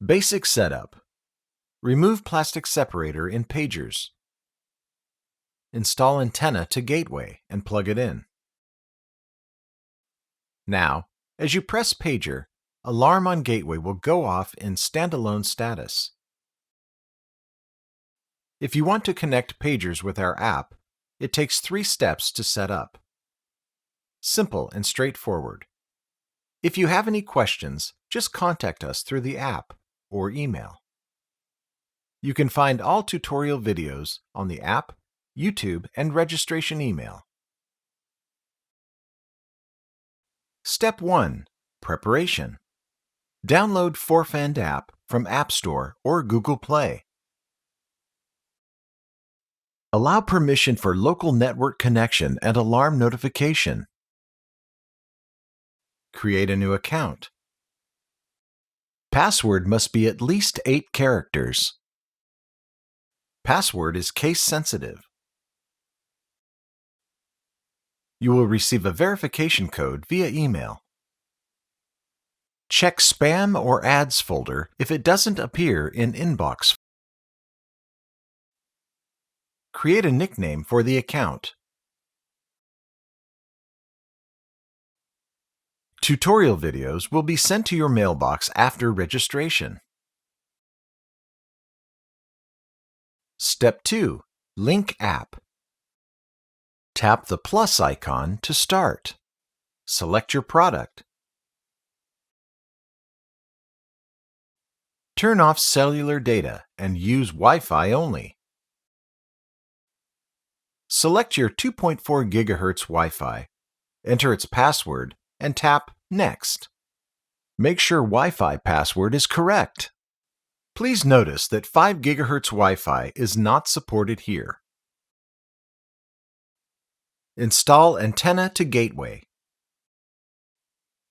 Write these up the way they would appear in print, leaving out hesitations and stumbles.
Basic setup. Remove plastic separator in pagers. Install antenna to gateway and plug it in. Now, as you press pager, alarm on gateway will go off in standalone status. If you want to connect pagers with our app, it takes 3 steps to set up. Simple and straightforward. If you have any questions, just contact us through the app or email. You can find all tutorial videos on the app, YouTube, and registration email. Step 1. Preparation. Download FORFEND app from App Store or Google Play. Allow permission for local network connection and alarm notification. Create a new account. Password must be at least 8 characters. Password is case sensitive. You will receive a verification code via email. Check Spam or Ads folder if it doesn't appear in Inbox. Create a nickname for the account. Tutorial videos will be sent to your mailbox after registration. Step 2. Link app. Tap the plus icon to start. Select your product. Turn off cellular data and use Wi-Fi only. Select your 2.4 GHz Wi-Fi, enter its password, and tap Next. Make sure Wi-Fi password is correct. Please notice that 5 GHz Wi-Fi is not supported here. Install antenna to gateway.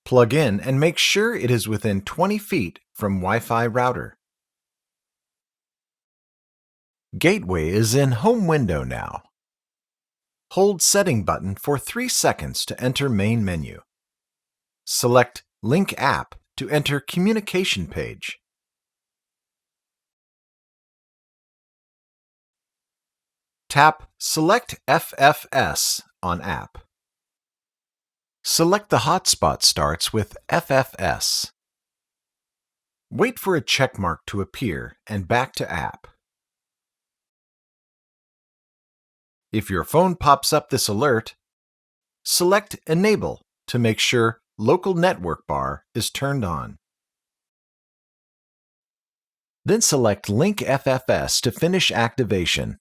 Plug in and make sure it is within 20 feet from Wi-Fi router. Gateway is in home window now. Hold setting button for 3 seconds to enter main menu. Select Link app to enter communication page. Tap Select FFS on app. Select the hotspot starts with FFS. Wait for a checkmark to appear and back to app. If your phone pops up this alert, select Enable to make sure Local Network bar is turned on. Then select Link FFS to finish activation.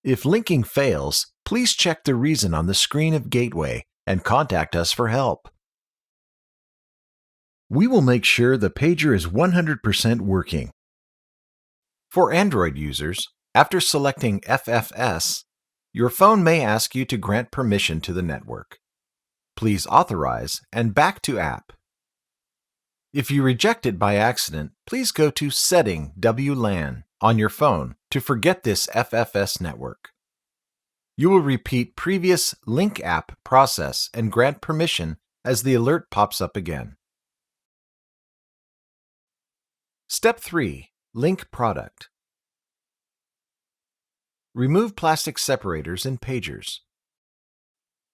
If linking fails, please check the reason on the screen of Gateway and contact us for help. We will make sure the pager is 100% working. For Android users, after selecting FFS, your phone may ask you to grant permission to the network. Please authorize and back to app. If you reject it by accident, please go to Setting WLAN on your phone to forget this FFS network. You will repeat previous Link app process and grant permission as the alert pops up again. Step 3. Link product. Remove plastic separators in pagers.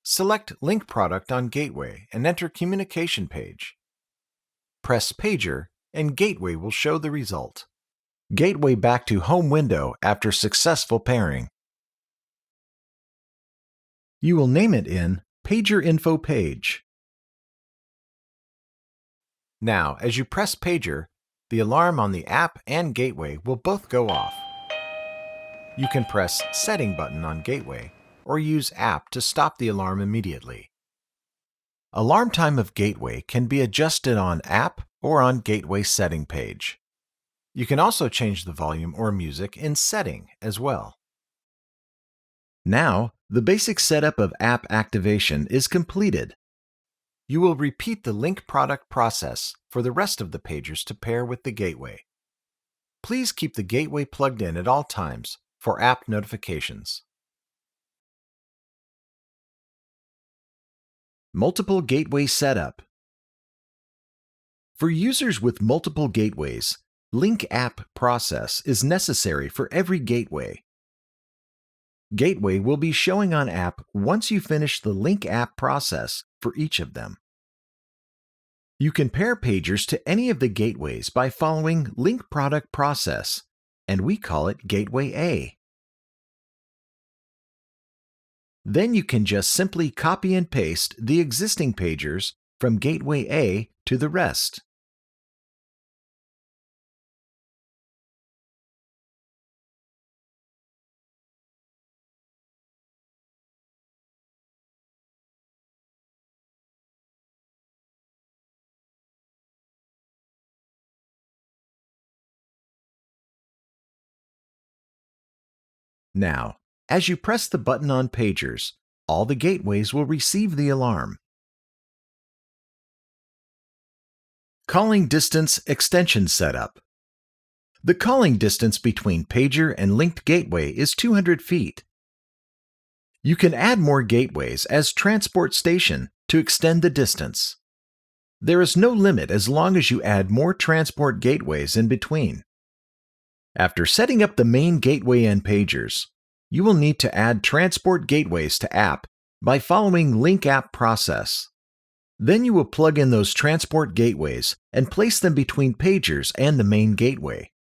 Select Link product on Gateway and enter communication page. Press Pager and Gateway will show the result. Gateway back to home window after successful pairing. You will name it in Pager Info page. Now, as you press Pager, the alarm on the app and Gateway will both go off. You can press Setting button on Gateway or use app to stop the alarm immediately. Alarm time of Gateway can be adjusted on app or on Gateway setting page. You can also change the volume or music in Setting as well. Now, the basic setup of app activation is completed. You will repeat the Link product process for the rest of the pagers to pair with the Gateway. Please keep the Gateway plugged in at all times for app notifications. Multiple gateway setup. For users with multiple gateways, Link App Process is necessary for every gateway. Gateway will be showing on app once you finish the Link App process for each of them. You can pair pagers to any of the gateways by following Link Product Process, and we call it Gateway A. Then you can just simply copy and paste the existing pagers from Gateway A to the rest. Now, as you press the button on pagers, all the gateways will receive the alarm. Calling Distance Extension Setup. The calling distance between pager and linked gateway is 200 feet. You can add more gateways as transport station to extend the distance. There is no limit as long as you add more transport gateways in between. After setting up the main gateway and pagers, you will need to add transport gateways to app by following Link App Process. Then you will plug in those transport gateways and place them between pagers and the main gateway.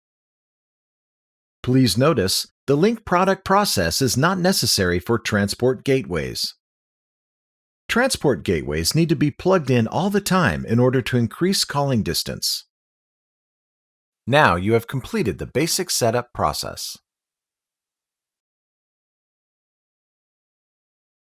Please notice, the Link Product Process is not necessary for transport gateways. Transport gateways need to be plugged in all the time in order to increase calling distance. Now you have completed the basic setup process.